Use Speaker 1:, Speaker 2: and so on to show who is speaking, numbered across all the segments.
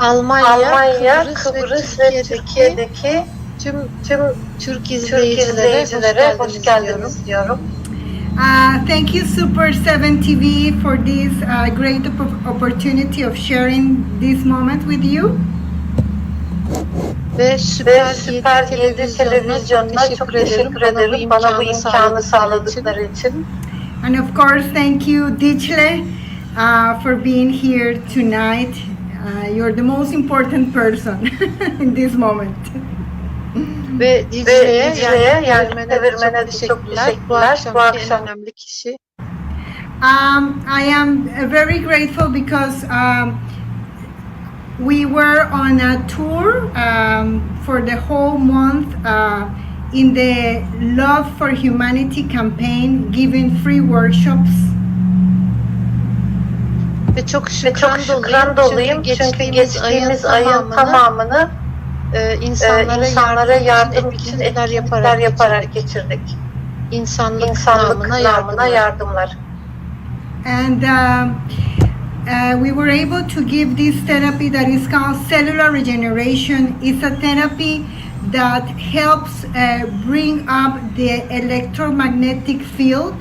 Speaker 1: Almanya, Kıbrıs ve Türkiye'deki
Speaker 2: tüm
Speaker 1: tüm
Speaker 2: Türk
Speaker 1: Türk
Speaker 2: izleyicilere
Speaker 1: hoş geldiniz diyorum.
Speaker 3: Thank you Super 7 TV for this great opportunity of sharing this moment with you.
Speaker 2: Ve Süper 7
Speaker 1: 7
Speaker 2: televizyonuna çok teşekkür ederim bana bu imkanı sağladıkları için.
Speaker 3: And of course, thank you Dicle for being here tonight. You're the most important person in this moment.
Speaker 2: Ve Dicle'ye yani
Speaker 1: çevirmene çok teşekkürler. Bu akşamki en önemli kişi.
Speaker 3: I am very grateful because we were on a tour for the whole month in the Love for Humanity campaign, giving free workshops.
Speaker 2: Ve çok şükran doluyum çünkü geçtiğimiz ayın tamamını insanlara yardım için etkinlikler yaparak geçirdik. İnsanlık namına yardımlar.
Speaker 3: And we were able to give this therapy that is called cellular regeneration. It's a therapy that helps bring up the electromagnetic field.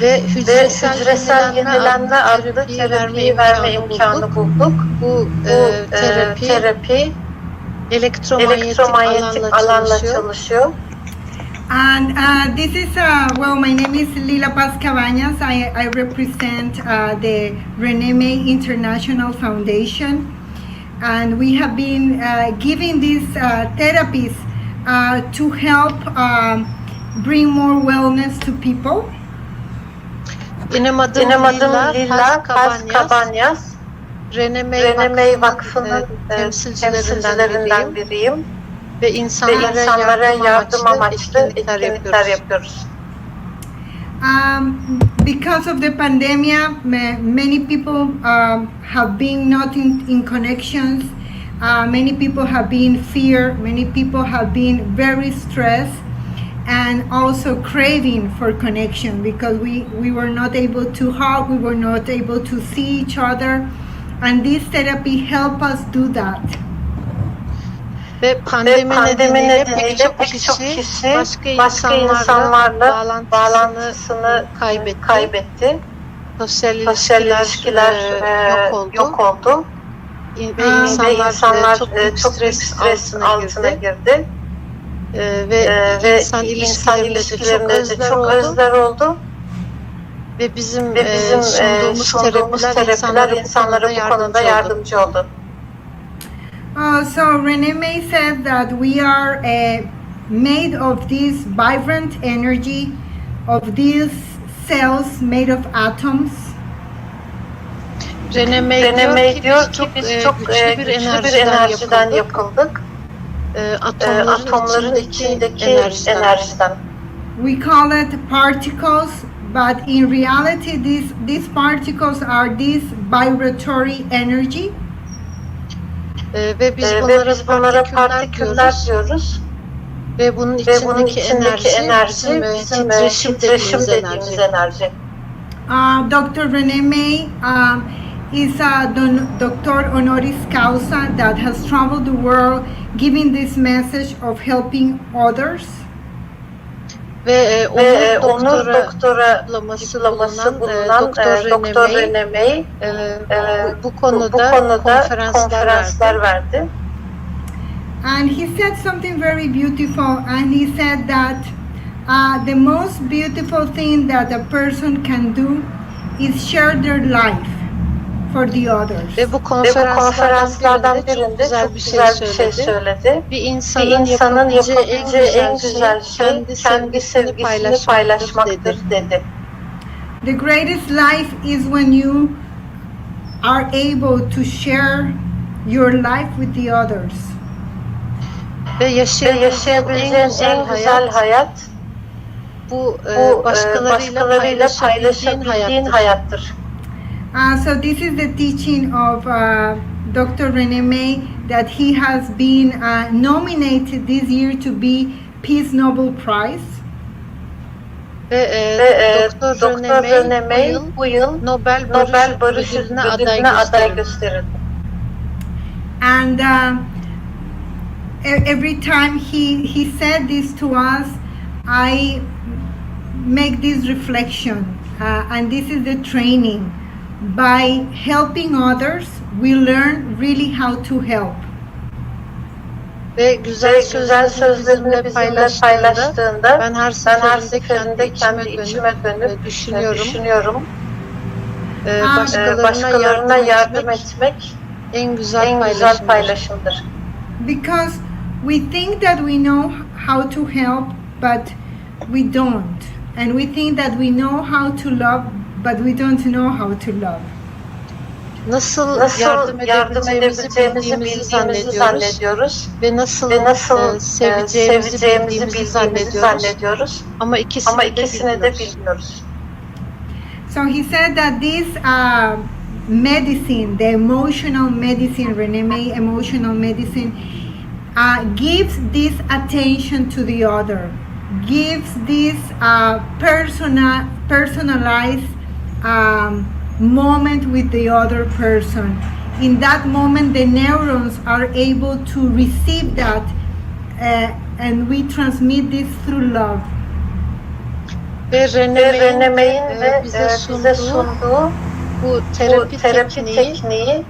Speaker 2: Ve hücresel yenilenme adlı terapiyi verme imkanı bulduk. Bu terapi elektromanyetik alanla çalışıyor.
Speaker 3: And this is, well, my name is Lila Paz Cabañas. I represent the Reneme International Foundation. And we have been giving these therapies to help bring more wellness to people.
Speaker 2: Benim adım Lila Paz Cabañas. Reneme Vakfı'nın temsilcilerinden biriyim. Ve insanlara yardım amaçlı etkinlikler yapıyoruz.
Speaker 3: Because of the pandemic, many people have been not in connections. Many people have been fear. Many people have been very stressed and also craving for connection because we were not able to hug, we were not able to see each other, and this therapy help us do that.
Speaker 2: Ve pandemi nedeniyle pek çok kişi başka insanlarla bağlantısını kaybetti. Sosyal ilişkiler yok oldu. Ve insanlar çok büyük stres altına girdi. Ve insan ilişkilerinde de çok özler oldu. Ve bizim sunduğumuz terapiler insanlara bu konuda yardımcı oldu.
Speaker 3: So Reneme said that we are made of this vibrant energy, of these cells made of atoms.
Speaker 2: Reneme diyor ki biz çok güçlü bir enerjiden yapıldık. Atomların içindeki enerjiden.
Speaker 3: We call it particles, but in reality these particles are this vibratory energy.
Speaker 2: Ve biz bunlara partiküller diyoruz. Ve bunun içindeki enerji bizim titreşim dediğimiz enerji.
Speaker 3: Dr. Reneme is a doctor honoris causa that has traveled the world giving this message of helping others.
Speaker 2: Ve onur doktora diploması bulunan Doktor Reneme bu konuda konferanslar verdi.
Speaker 3: And he said something very beautiful, and he said that the most beautiful thing that a person can do is share their life for the others.
Speaker 2: Ve bu konferanslardan birinde çok güzel bir şey söyledi. Bir insanın yapabileceği en güzel şey kendi sevgisini paylaşmaktır dedi.
Speaker 3: The greatest life is when you are able to share your life with the others.
Speaker 2: Ve yaşayabileceğin en güzel hayat bu başkalarıyla paylaşabildiğin hayattır.
Speaker 3: So this is the teaching of Dr. Reneme that he has been nominated this year to be Peace Nobel Prize.
Speaker 2: Ve Doktor Reneme bu yıl Nobel Barış Ödülü'ne aday gösterildi.
Speaker 3: And every time he said this to us, I make this reflection, and this is the training. By helping others, we learn really how to help.
Speaker 1: Ve güzel sözlerini bizimle paylaştığında ben her seferinde kendi içime dönüp düşünüyorum. Başkalarına yardım etmek en güzel paylaşımdır.
Speaker 3: Because we think that we know how to help, but we don't. And we think that we know how to love, but we don't know how to love.
Speaker 1: Nasıl yardım edebileceğimizi bildiğimizi zannediyoruz ve nasıl seveceğimizi bildiğimizi zannediyoruz ama ikisini de bilmiyoruz.
Speaker 3: So he said that this medicine, the emotional medicine, Renee emotional medicine, gives this attention to the other, gives this personalized moment with the other person. In that moment, the neurons are able to receive that, and we transmit this through love.
Speaker 1: Ve Reneme'in bize sunduğu bu terapi tekniği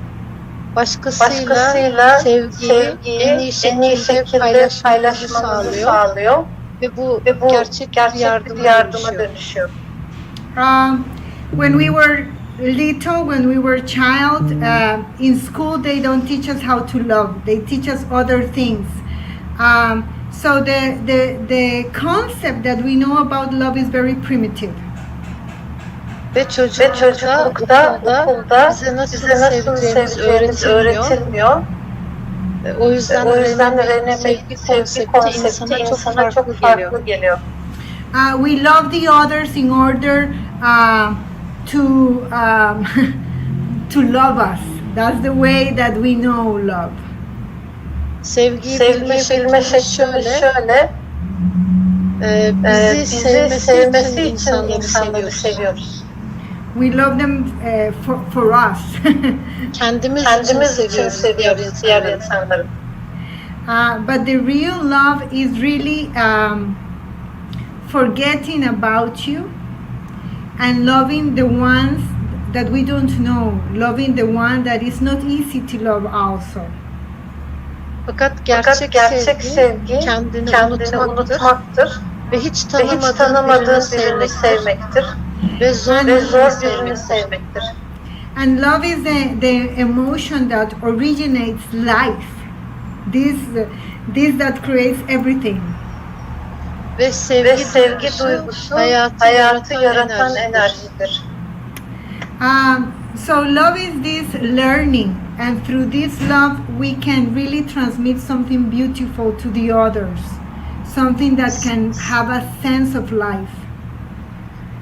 Speaker 1: başkasıyla sevgiyi en iyi şekilde paylaşmamızı sağlıyor ve bu gerçek bir yardıma dönüşüyor.
Speaker 3: When we were little, when we were child, in school they don't teach us how to love. They teach us other things. So the concept that we know about love is very primitive.
Speaker 1: Ve çocuklukta okulda bize nasıl seveceğimiz öğretilmiyor. O yüzden Reneme'nin sevgi konsepti insana çok farklı geliyor.
Speaker 3: We love the others in order to love us. That's the way that we know love.
Speaker 1: Sevgiyi bilme şeklimiz şöyle, bizi sevmesi için insanları seviyoruz.
Speaker 3: We love them for us.
Speaker 1: Kendimiz için seviyoruz diğer insanları.
Speaker 3: But the real love is really forgetting about you and loving the ones that we don't know, loving the one that is not easy to love also.
Speaker 1: Fakat gerçek sevgi kendini unutmaktır ve hiç tanımadığın birini sevmektir ve zor birini sevmektir.
Speaker 3: And love is the emotion that originates life. This that creates everything.
Speaker 1: Ve sevgi duygusu hayatı yaratan enerjidir.
Speaker 3: So love is this learning, and through this love we can really transmit something beautiful to the others, something that can have a sense of life.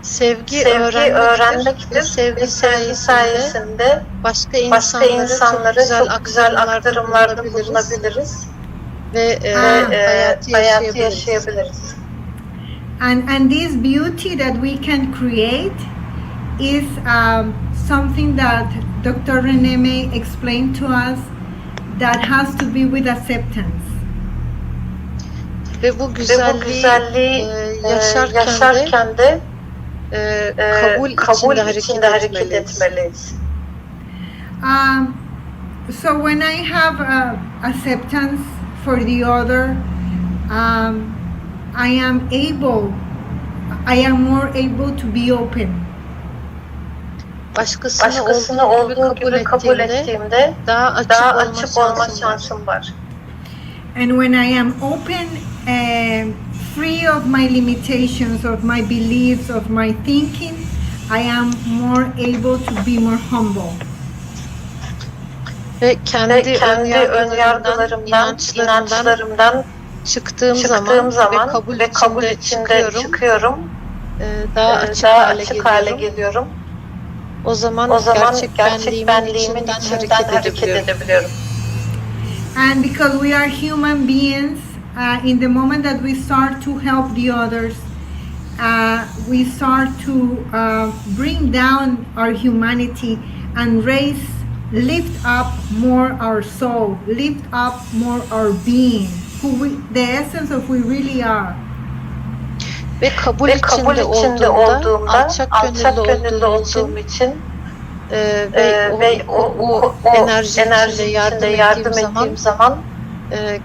Speaker 1: Sevgi öğrenmektir. Sevgi sayesinde başka insanlara çok güzel aktarımlarda bulunabiliriz ve hayatı yaşayabiliriz.
Speaker 3: And this beauty that we can create is something that Dr. Renee explained to us that has to be with acceptance.
Speaker 1: Ve bu güzelliği yaşarken de kabul içinde hareket etmeliyiz.
Speaker 3: So when I have acceptance for the other, I am more able to be open.
Speaker 1: Başkasını olduğu gibi kabul ettiğimde daha açık olma şansım var.
Speaker 3: And when I am open, free of my limitations, of my beliefs, of my thinking, I am more able to be more humble.
Speaker 1: Ve kendi önyargılarımdan, inançlarımdan çıktığım zaman ve kabul içinde çıkıyorum, daha açık hale geliyorum. O zaman gerçek benliğimin içinden hareket edebiliyorum.
Speaker 3: And because we are human beings, in the moment that we start to help the others, we start to bring down our humanity and raise lift up more our soul, lift up more our being, the essence of who we really are.
Speaker 2: Ve kabul içinde olduğumda, alçak gönüllü olduğum için ve o enerjinin içinde yardım ettiğim zaman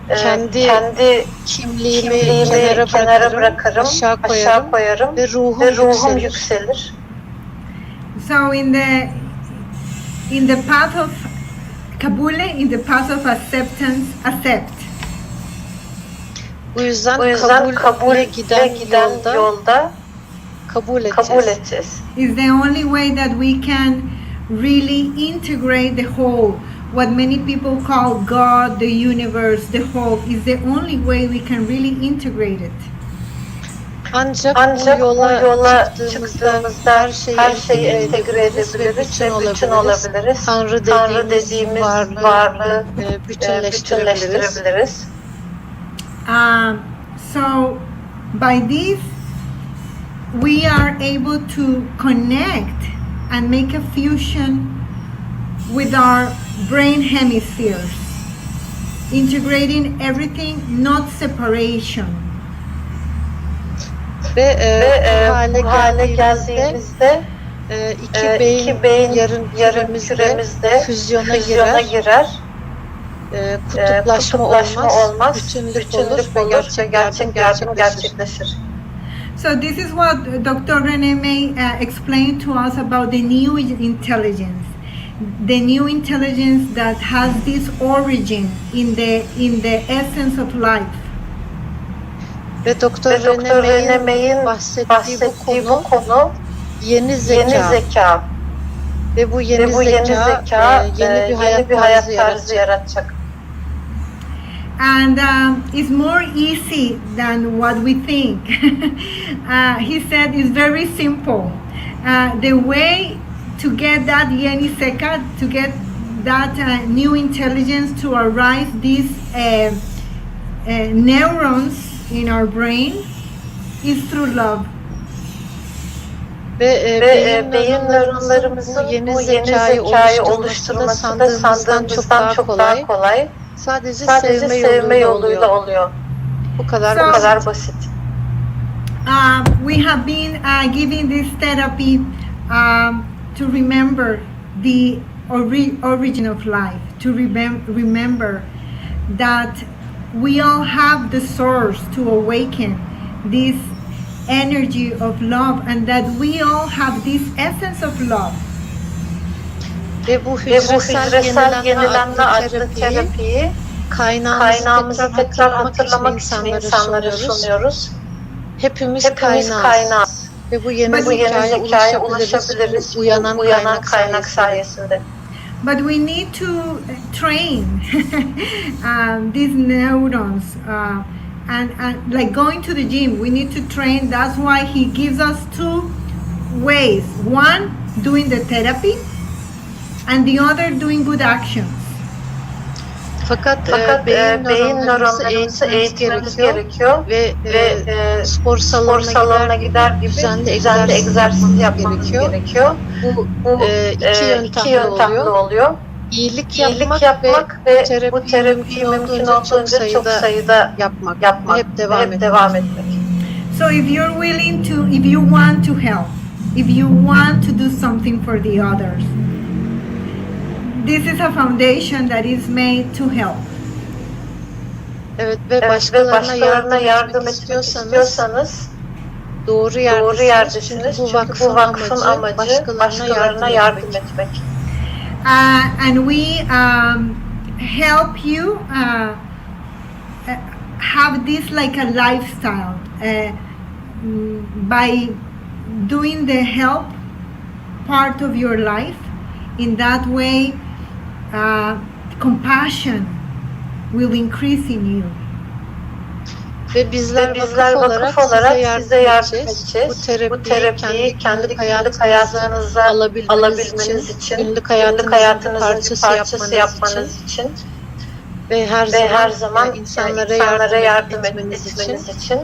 Speaker 2: kendi kimliğimi kenara bırakırım, aşağı koyarım ve ruhum yükselir.
Speaker 3: So in the path of Kabule, in the path of acceptance, accept.
Speaker 2: Bu yüzden kabule giden yolda kabul edeceğiz.
Speaker 3: Is the only way that we can really integrate the whole. What many people call God, the universe, the whole, is the only way we can really integrate it.
Speaker 2: Ancak bu yola çıktığımızda her şeyi entegre edebiliriz ve bütün olabiliriz. Tanrı dediğimiz varlığı bütünleştirebiliriz.
Speaker 3: So by this we are able to connect and make a fusion with our brain hemispheres, integrating everything, not separation.
Speaker 2: Ve bu hale geldiğimizde iki beyin yarın küremizde füzyona girer. Kutuplaşma olmaz, bütünlük olur ve gerçek yardım gerçekleşir.
Speaker 3: So this is what Dr. René May explained to us about the new intelligence. The new intelligence that has this origin in the essence of life.
Speaker 2: Ve Dr. René May'in bahsettiği bu konu yeni zeka. Ve bu yeni zeka yeni bir hayat tarzı yaratacak.
Speaker 3: And it's more easy than what we think. He said it's very simple. The way to get that yeni zeka, to get that new intelligence, to arise these neurons in our brain is through love.
Speaker 2: Ve beyin nöronlarımızın bu yeni zekayı oluşturması da sandığımızdan çok daha kolay. Sadece sevme yoluyla oluyor. Bu kadar basit.
Speaker 3: We have been giving this therapy to remember the origin of life, to remember that we all have the source to awaken this energy of love, and that we all have this essence of love.
Speaker 2: Ve bu hücresel yenilenme adlı terapiyi kaynağımızı tekrar hatırlamak için insanlara sunuyoruz. Hepimiz kaynağız. Ve bu yeni zekaya ulaşabiliriz uyanan kaynak sayesinde.
Speaker 3: But we need to train these neurons, and like going to the gym, we need to train. That's why he gives us two ways: one, doing the therapy, and the other, doing good actions.
Speaker 2: Fakat beyin nöronlarımızı eğitmemiz gerekiyor ve spor salonuna gider gibi düzenli egzersiz yapmamız gerekiyor. Bu iki yöntemli oluyor. İyilik yapmak ve bu terapiyi mümkün olduğunca çok sayıda yapmak ve hep devam etmek.
Speaker 3: So if you're willing to, if you want to help, if you want to do something for the others, this is a foundation that is made to help.
Speaker 2: Evet, ve başkalarına yardım etmek istiyorsanız doğru yerdesiniz. Çünkü bu vakfın amacı başkalarına yardım etmek.
Speaker 3: And we help you have this like a lifestyle by doing the help part of your life. In that way, compassion will increase in you.
Speaker 2: Ve bizler vakıf olarak size yardım edeceğiz. Bu terapiyi kendi hayatınıza alabilmeniz için, günlük hayatınızın parçası yapmanız için ve her zaman insanlara yardım etmeniz için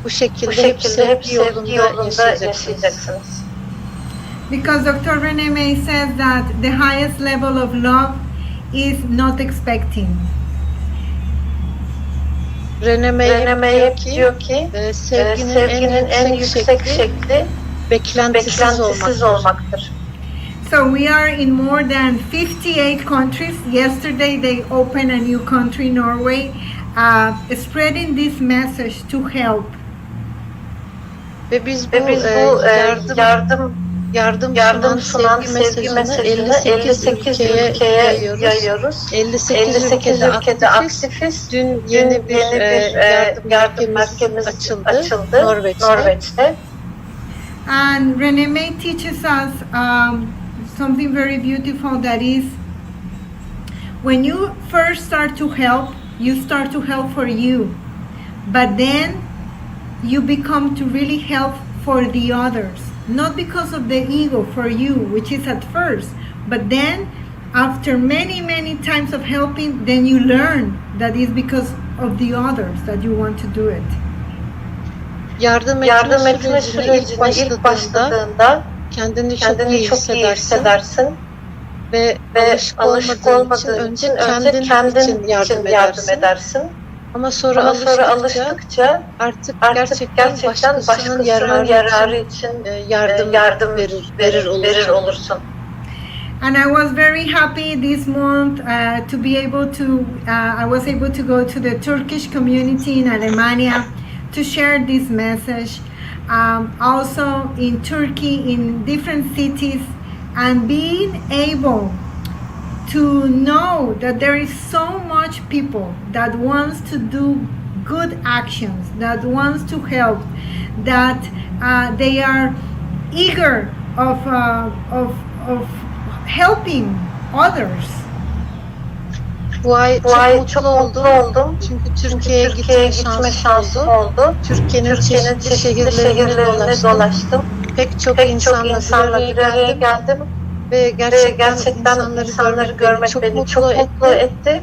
Speaker 2: bu şekilde hep sevgi yolunda yaşayacaksınız.
Speaker 3: Because Dr. Renee May says that the highest level of love is not expecting.
Speaker 2: Rene May
Speaker 1: Rene
Speaker 2: hep
Speaker 1: diyor ki
Speaker 2: sevginin en yüksek şekli beklentisiz olmaktır.
Speaker 3: So we are in more than 58 countries. Yesterday they opened a new country, Norway, spreading this message to help.
Speaker 2: Ve biz bu yardım sunan sevgi mesajını 58 ülkeye yayıyoruz. 58 ülkede aktifiz. Dün yeni bir yardım merkezimiz açıldı Norveç'te.
Speaker 3: And Rene May teaches us something very beautiful, that is, when you first start to help, you start to help for you, but then you become to really help for the others, not because of the ego for you, which is at first, but then after many times of helping, then you learn that is because of the others that you want to do it.
Speaker 2: Yardım etme sürecine ilk başladığında kendini çok iyi hissedersin ve alışık olmadığın için önce kendin için yardım edersin. Ama sonra alıştıkça artık gerçekten başkasının yararı için yardım verir olursun.
Speaker 3: And I was very happy this month to be able to, I was able to go to the Turkish community in Alemania to share this message. Also in Turkey, in different cities, and being able to know that there is so much people that wants to do good actions, that wants to help, that they are eager of helping others.
Speaker 2: Bu ay çok mutlu oldum. Çünkü Türkiye'ye gitme şansım oldu. Türkiye'nin çeşitli şehirlerine dolaştım. Pek çok insanla bir araya geldim. Ve gerçekten insanları görmek beni çok mutlu etti.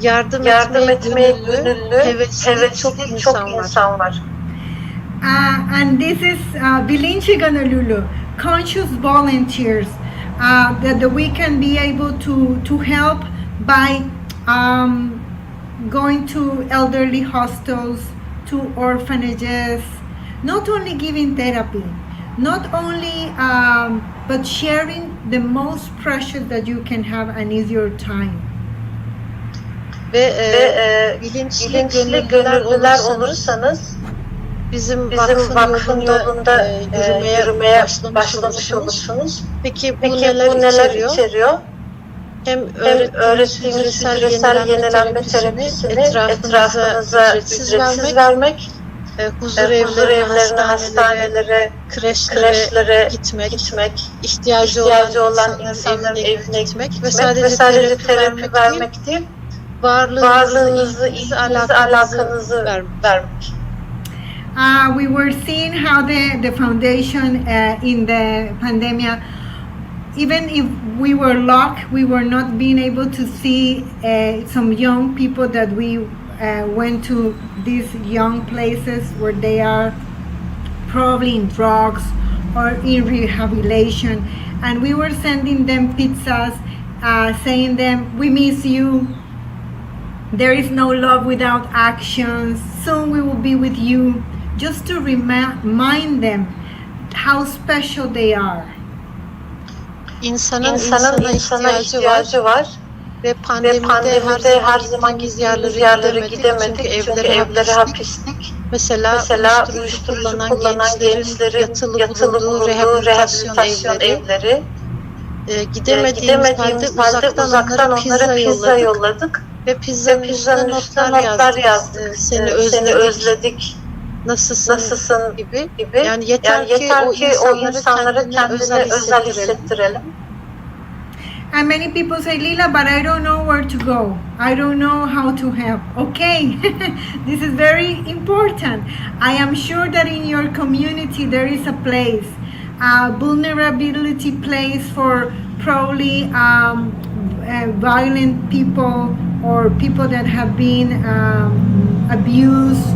Speaker 2: Yardım etmeye gönüllü, hevesli çok insan var.
Speaker 3: And this is Bilinci Gönüllü, conscious volunteers, that we can be able to help by going to elderly hostels, to orphanages, not only giving therapy, not only but sharing the most precious that you can have, and is your time.
Speaker 2: Ve bilinçli gönüllüler olursanız bizim vakfın yolunda yürümeye başlamış olursunuz. Peki bu neler içeriyor? Hem öğrettiğimiz hücresel yenilenme terapisini etrafınıza ücretsiz vermek, huzur evlerine, hastanelere, kreşlere gitmek, ihtiyacı olan insanların evine gitmek ve sadece terapi vermek değil, varlığınızı, ilginizi, alakanızı vermek.
Speaker 3: We were seeing how the foundation in the pandemic, even if we were locked, we were not being able to see some young people that we went to these young places where they are probably in drugs or in rehabilitation, and we were sending them pizzas, saying them, we miss you, there is no love without actions, soon we will be with you, just to remind them how special they are.
Speaker 2: İnsanın insana ihtiyacı var. Ve pandemide her zaman yerlere gidemedik çünkü evlere hapislik. Mesela uyuşturucu kullanan gençlerin yatılı bulunduğu rehabilitasyon evleri. Gidemediğimiz halde uzaktan onlara pizza yolladık. Ve pizzanın üstüne notlar yazdık. Seni özledik. Nasılsın gibi. Yani yeter ki o insanlara kendine özel hissettirelim.
Speaker 3: And many people say, Lila, but I don't know where to go. I don't know how to help. Okay, this is very important. I am sure that in your community there is a place, a vulnerability place for probably violent people, or people that have been abused,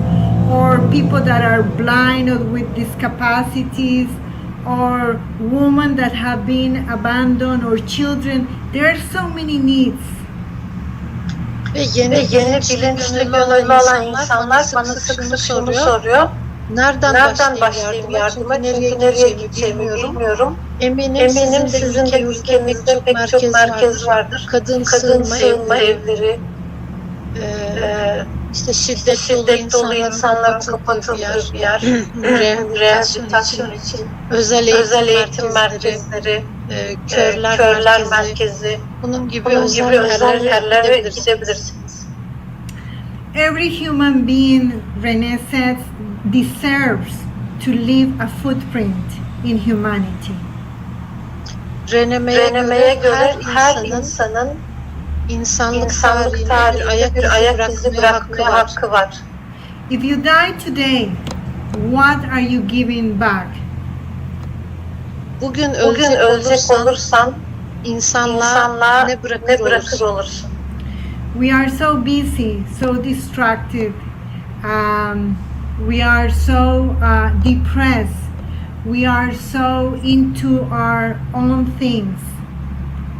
Speaker 3: or people that are blind or with discapacities, or women that have been abandoned, or children. There are so many needs.
Speaker 2: Ve yeni bilinçli gönüllü olan insanlar bana sık sık şunu soruyor. Nereden başlayayım yardıma? Çünkü nereye gideceğimi bilmiyorum. Eminim sizin de ülkenizde pek çok merkez vardır. Kadın sığınma evleri, işte şiddet dolu insanların kapatıldığı bir yer, rehabilitasyon için özel eğitim merkezleri, körler merkezi, bunun gibi özel yerlere gidebilirsiniz.
Speaker 3: Every human being, Renee says, deserves to leave a footprint in humanity.
Speaker 2: Reneme'ye göre her insanın insanlık tarihinde bir ayak izi bırakmaya hakkı var.
Speaker 3: If you die today, what are you giving back?
Speaker 2: Bugün ölecek olursan insanlığa ne bırakır olursun?
Speaker 3: We are so busy, so distracted. We are so depressed. We are so into our own things.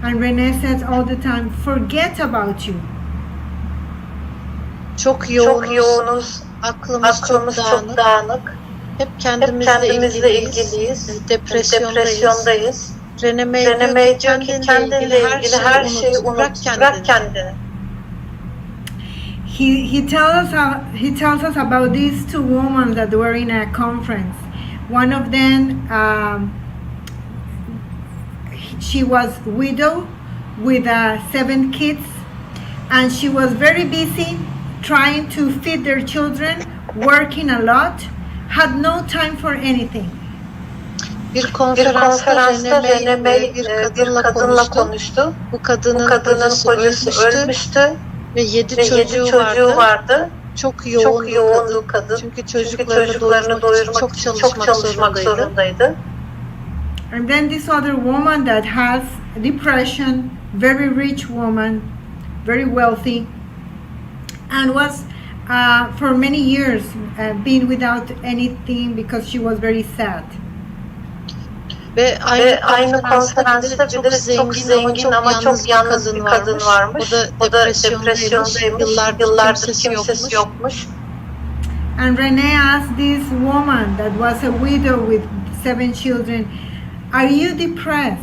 Speaker 3: And Renee says all the time, forget about you.
Speaker 2: Çok yoğunuz, aklımız çok dağınık. Hep kendimizle ilgiliyiz, depresyondayız. Reneme diyor ki kendinle ilgili her şeyi unut, bırak kendini.
Speaker 3: He tells us about these two women that were in a conference. One of them, she was widow with 7 kids, and she was very busy trying to feed their children, working a lot, had no time for anything.
Speaker 2: Bir konferansta Reneme bir kadınla konuştu. Bu kadının kocası ölmüştü ve 7 çocuğu vardı. Çok yoğundu kadın. Çünkü çocuklarını doyurmak için çok çalışmak zorundaydı.
Speaker 3: And then this other woman that has depression, very rich woman, very wealthy, and was for many years been without anything because she was very sad.
Speaker 2: Ve aynı konferansta bir de çok zengin ama çok yalnız bir kadın varmış. O da depresyondaymış. Yıllardır kimsesi yokmuş.
Speaker 3: And Renee asked this woman that was a widow with 7 children, are you depressed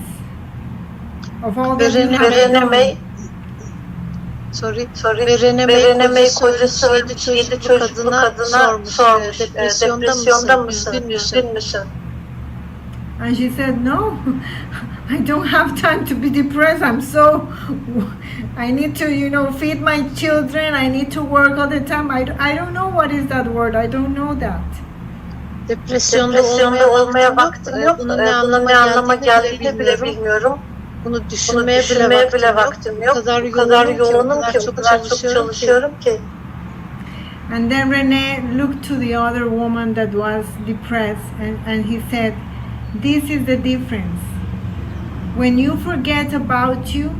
Speaker 3: of all that you have done?
Speaker 2: Ve Reneme kocası ölmüş 7 çocuk bu kadına sormuş. Depresyonda mısın? Üzgün müsün?
Speaker 3: And she said, no, I don't have time to be depressed. I need to, feed my children. I need to work all the time. I don't know what is that word. I don't know that.
Speaker 2: Depresyonda olmaya vaktim yok. Bunun ne anlama geldiğini bile bilmiyorum. Bunu düşünmeye bile vaktim yok. O kadar yoğunum ki, o kadar çok çalışıyorum ki.
Speaker 3: And then Renee looked to the other woman that was depressed, and he said, this is the difference. When you forget about you,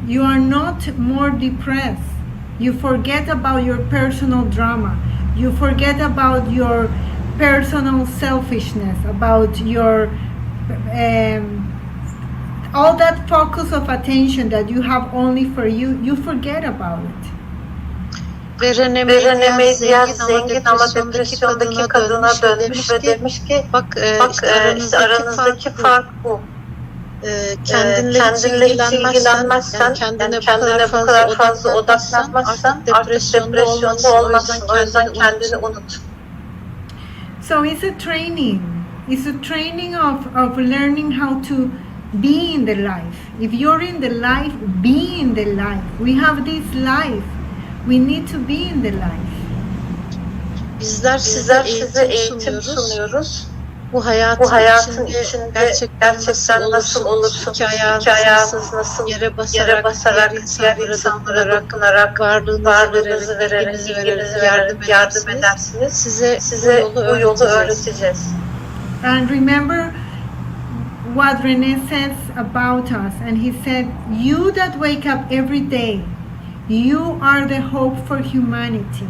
Speaker 3: you are not more depressed. You forget about your personal drama. You forget about your personal selfishness, about your all that focus of attention that you have only for you. You forget about it.
Speaker 2: Ve Reneme diğer zengin ama depresyondaki kadına dönmüş ve demiş ki bak işte aranızdaki fark bu. Kendinle hiç ilgilenmezsen, yani kendine bu kadar fazla odaklanmazsan artık depresyonda olmazsın. O yüzden kendini unut.
Speaker 3: So it's a training. It's a training of learning how to be in the life. If you're in the life, be in the life. We have this life. We need to be in the life.
Speaker 2: Bizler size eğitim sunuyoruz. Bu hayatın içinde gerçekten nasıl olursunuz, iki ayağınız nasıl yere basarak, diğer insanlara dokunarak, varlığınızı vererek, ilginizi yardım edersiniz. Size bu yolu öğreteceğiz.
Speaker 3: And remember what Renee says about us. And he said, you that wake up every day, you are the hope for humanity.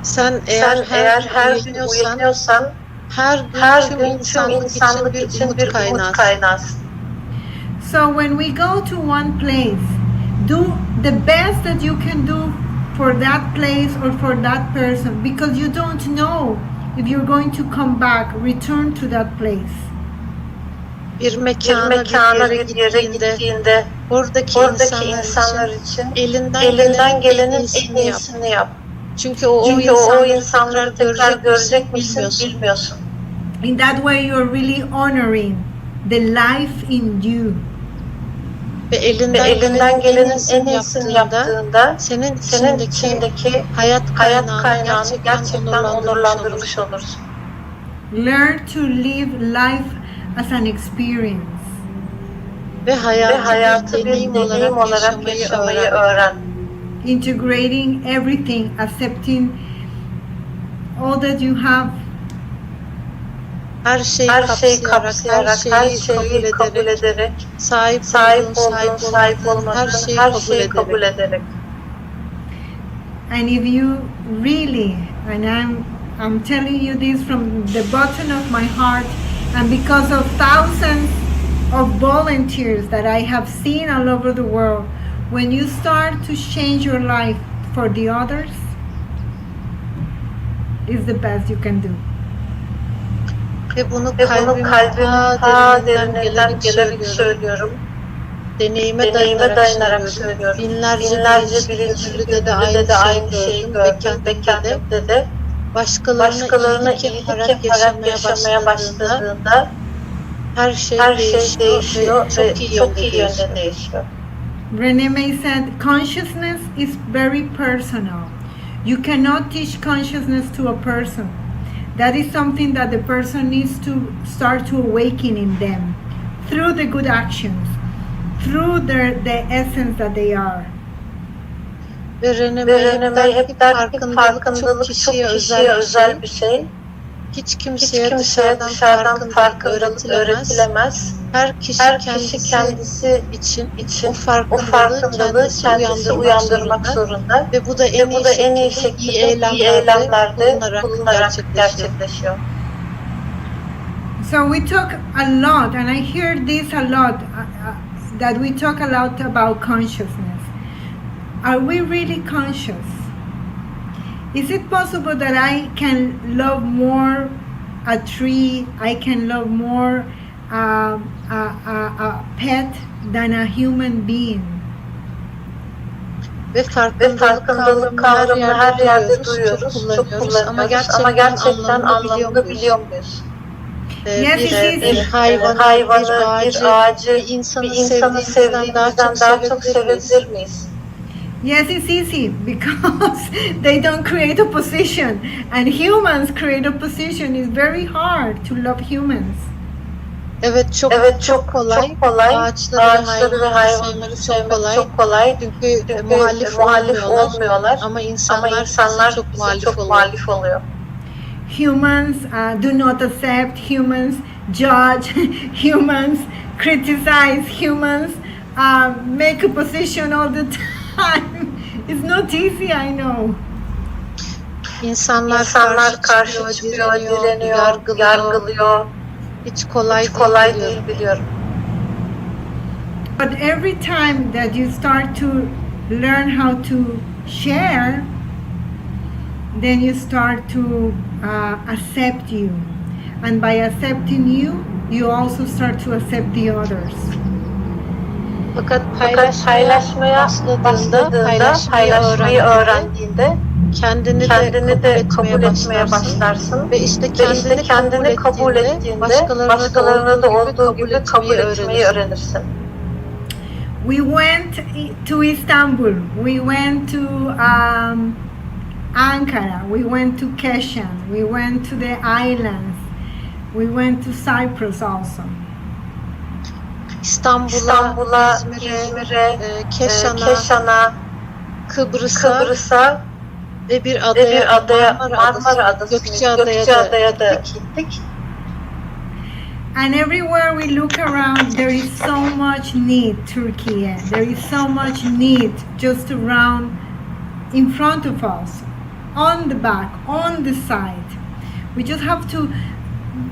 Speaker 2: Sen eğer her gün uyanıyorsan Her gün tüm insanlık için bir umut kaynağısın.
Speaker 3: So when we go to one place, do the best that you can do for that place or for that person, because you don't know if you're going to come back, return to that place.
Speaker 2: Bir mekana, bir yere gittiğinde oradaki insanlar için elinden gelenin en iyisini yap. Çünkü o insanları tekrar görecek misin bilmiyorsun.
Speaker 3: In that way you're really honoring the life in you.
Speaker 2: Ve elinden gelenin en iyisini yaptığında senin içindeki hayat kaynağını gerçekten onurlandırmış olursun.
Speaker 3: Learn to live life as an experience.
Speaker 2: Ve hayatı bir deneyim olarak yaşamayı öğren.
Speaker 3: Integrating everything, accepting all that you have.
Speaker 2: Her şeyi kapsayarak, her şeyi kabul ederek, sahip olmadığın her şeyi kabul ederek.
Speaker 3: And if you really, and I'm telling you this from the bottom of my heart, and because of thousands of volunteers that I have seen all over the world, when you start to change your life for the others, is the best you can do.
Speaker 2: Ve bunu kalbimin ta derinden gelerek söylüyorum. Deneyime dayanarak söylüyorum. Binlerce bilinçli de aynı şeyi gördüm ve kendimde de başkalarına iyilik yaparak yaşamaya başladığında her şey değişiyor ve çok iyi yönde değişiyor.
Speaker 3: René May said, consciousness is very personal. You cannot teach consciousness to a person. That is something that the person needs to start to awaken in them through the good actions, through the essence that they are.
Speaker 2: Ve René May hep der ki farkındalık çok kişiye özel bir şey. Hiç kimseye dışarıdan farkındalık öğretilemez. Her kişi kendisi için o farkındalığı kendisi uyandırmak zorunda. Ve bu da en iyi şekilde iyi eylemlerde bulunarak gerçekleşiyor.
Speaker 3: So we talk a lot, and I hear this a lot, that we talk a lot about consciousness. Are we really conscious? Is it possible that I can love more a tree, I can love more a pet than a human being?
Speaker 2: Ve farkındalık kavramını her yerde duyuyoruz, çok kullanıyoruz ama gerçekten anlamını biliyor muyuz? Bir hayvanı, bir ağacı, bir insanı sevdiğimizden daha çok sevebilir miyiz?
Speaker 3: Yes, it's easy because they don't create opposition, and humans create opposition. It's very hard to love humans.
Speaker 2: Evet, çok kolay. Ağaçları ve hayvanları sevmek çok kolay. Çünkü muhalif olmuyorlar. Ama insanlar çok muhalif oluyor.
Speaker 3: Humans do not accept, humans judge, humans criticize, humans make opposition all the time. It's not easy, I know.
Speaker 2: İnsanlar karşı çıkıyor, direniyor, yargılıyor. Hiç kolay değil biliyorum.
Speaker 3: But every time that you start to learn how to share, then you start to accept you. And by accepting you, you also start to accept the others.
Speaker 2: Fakat paylaşmaya başladığında, paylaşmayı öğrendiğinde kendini de kabul etmeye başlarsın. Ve işte kendini kabul ettiğinde başkalarına da olduğu gibi kabul etmeyi öğrenirsin.
Speaker 3: We went to Istanbul, we went to Ankara, we went to Keshen, we went to the islands, we went to Cyprus also.
Speaker 2: İstanbul'a, İzmir'e, Keşan'a, Kıbrıs'a ve bir adaya, Marmara Adası, Gökçeada'ya da gittik.
Speaker 3: And everywhere we look around, there is so much need, Turkey. There is so much need just around, in front of us, on the back, on the side. We just have to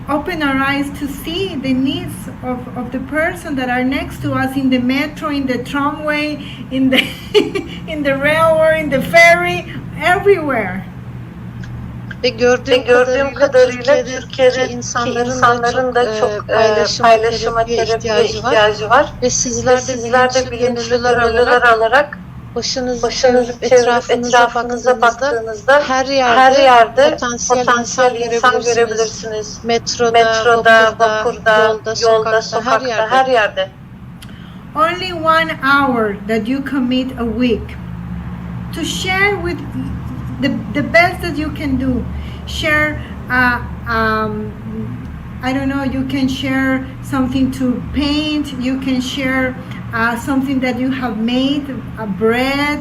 Speaker 3: open our eyes to see the needs of the person that are next to us in the metro, in the tramway, in the in the railway, in the ferry, everywhere.
Speaker 2: Ve gördüğüm kadarıyla Türkiye'deki insanların da çok paylaşıma, terapiye ihtiyacı var. Ve sizler de bilinçli gönüllüler olarak başınızı çevirip etrafınıza baktığınızda her yerde potansiyel insan görebilirsiniz. Metroda, vapurda, yolda, sokakta, her yerde.
Speaker 3: Only 1 hour that you commit a week to share with the best that you can do. Share, I don't know, you can share something to paint, you can share something that you have made, a bread,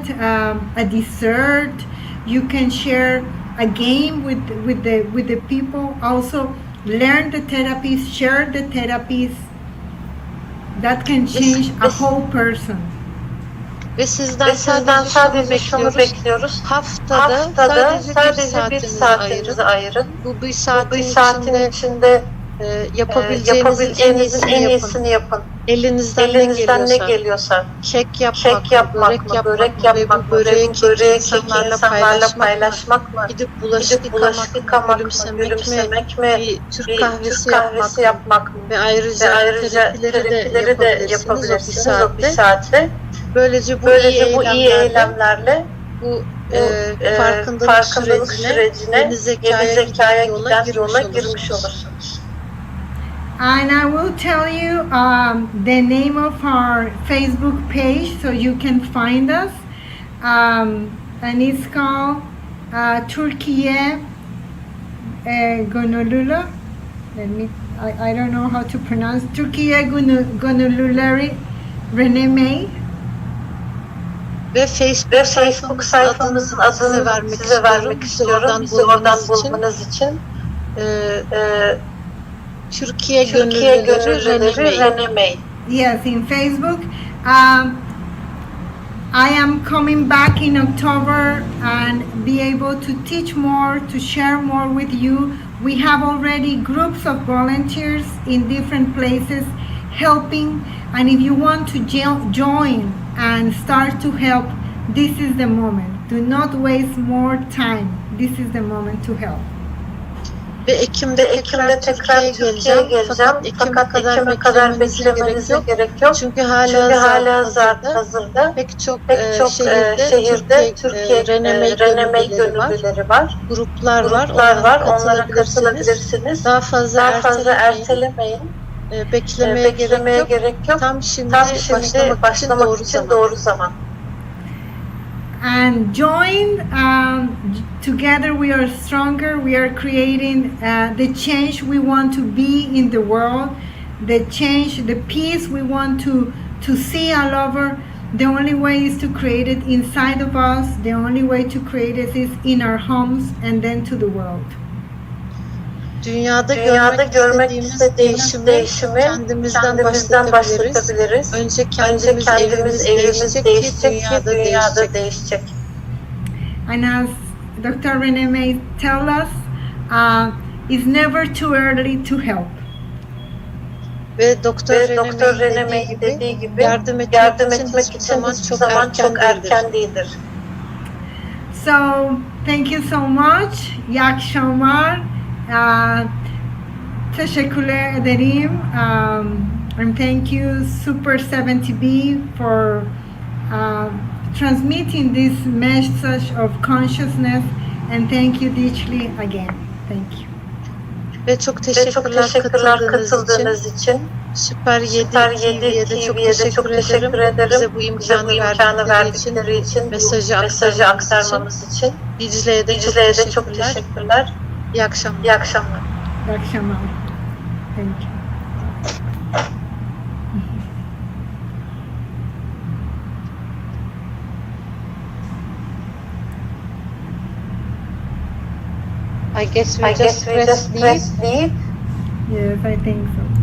Speaker 3: a dessert. You can share a game with the people. Also, learn the therapies, share the therapies. That can change a whole person.
Speaker 2: Ve sizden sadece şunu bekliyoruz. Haftada sadece bir saatinizi ayırın. Bu bir saatin içinde yapabileceğinizin en iyisini yapın. Elinizden ne geliyorsa. Kek yapmak mı, börek yapmak mı, böreği insanlarla paylaşmak mı, gidip bulaşık yıkamak mı, gülümsemek mi, bir Türk kahvesi yapmak mı ve ayrıca terapileri de yapabilirsiniz o bir saatte. Böylece bu iyi eylemlerle bu farkındalık sürecine, yeni zekaya giden yola girmiş olursunuz.
Speaker 3: And I will tell you the name of our Facebook page so you can find us. And it's called Türkiye Gönüllüler. I don't know how to pronounce Türkiye Gönüllüleri Reneme.
Speaker 2: Ve Facebook sayfamızın adını size vermek istiyorum. Bizi oradan bulmanız için. Türkiye Gönüllüleri Reneme.
Speaker 3: Yes, in Facebook. I am coming back in October and be able to teach more, to share more with you. We have already groups of volunteers in different places helping, and if you want to join and start to help, this is the moment. Do not waste more time. This is the moment to help.
Speaker 2: Ve Ekim'de tekrar Türkiye'ye geleceğim. Fakat Ekim'e kadar beklemenize gerek yok. Çünkü hala hazırda pek çok şehirde Türkiye Reneme gönüllüleri var. Gruplar var. Onlara katılabilirsiniz. Daha fazla ertelemeyin. Beklemeye gerek yok. Tam şimdi başlamak için doğru zaman.
Speaker 3: And join, together we are stronger. We are creating the change we want to be in the world, the change, the peace we want to see all over. The only way is to create it inside of us. The only way to create it is in our homes and then to the world.
Speaker 2: Dünyada görmek istediğimiz değişimi kendimizden başlatabiliriz. Önce kendimiz evimiz değişecek ki dünyada değişecek.
Speaker 3: And as Dr. Reneme tell us, it's never too early to help.
Speaker 2: Ve Doktor Reneme dediği gibi yardım etmek için hiçbir zaman çok erken değildir.
Speaker 3: So, thank you so much. İyi akşamlar. Teşekkürler ederim. And thank you Super 70B for transmitting this message of consciousness, and thank you Dichli again. Thank you.
Speaker 2: Ve çok teşekkürler katıldığınız için. Süper 7 TV'ye de çok teşekkür ederim. Bize bu imkanı verdikleri için, mesajı aktarmamız için. Dicle'ye de çok teşekkürler. İyi akşamlar.
Speaker 3: İyi akşamlar. Thank you.
Speaker 2: I guess we just press leave.
Speaker 3: Yes, I think so.